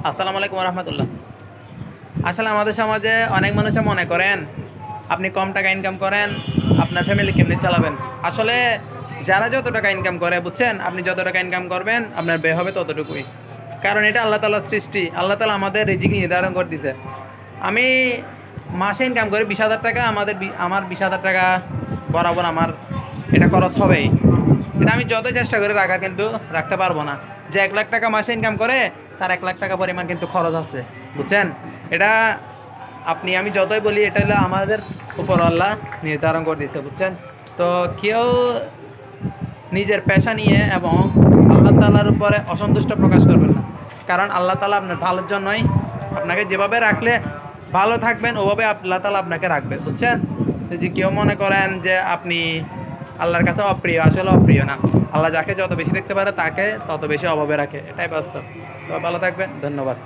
আসসালামু আলাইকুম রহমতুল্লাহ। আসলে আমাদের সমাজে অনেক মানুষে মনে করেন আপনি কম টাকা ইনকাম করেন, আপনার ফ্যামিলি কেমনি চালাবেন। আসলে যারা যত টাকা ইনকাম করে বুঝছেন, আপনি যত টাকা ইনকাম করবেন আপনার ব্যয় হবে ততটুকুই। কারণ এটা আল্লাহ তাআলার সৃষ্টি, আল্লাহ তাআলা আমাদের রিজিক নির্ধারণ করে দিছে। আমি মাসে ইনকাম করি 20,000 টাকা, আমার 20,000 টাকা বরাবর আমার এটা খরচ হবেই। এটা আমি যতই চেষ্টা করে রাখার কিন্তু রাখতে পারবো না। যে 1 লাখ টাকা মাসে ইনকাম করে তার 1 লাখ টাকা পরিমাণ কিন্তু খরচ আছে, বুঝছেন। এটা আমি যতই বলি এটা হলো আমাদের উপর আল্লাহ নির্ধারণ করে দিয়েছে, বুঝছেন। তো কেউ নিজের পেশা নিয়ে এবং আল্লাহ তাআলার উপরে অসন্তুষ্ট প্রকাশ করবেন না। কারণ আল্লাহ তাআলা আপনার ভালোর জন্যই আপনাকে যেভাবে রাখলে ভালো থাকবেন ওভাবে আল্লাহ তাআলা আপনাকে রাখবে, বুঝছেন। যদি কেউ মনে করেন যে আপনি আল্লাহর কাছে অপ্রিয়, আসলে অপ্রিয় না। আল্লাহ যাকে যত বেশি দেখতে পারে তাকে তত বেশি অভাবে রাখে, এটাই বাস্তব। তো ভালো থাকবেন, ধন্যবাদ।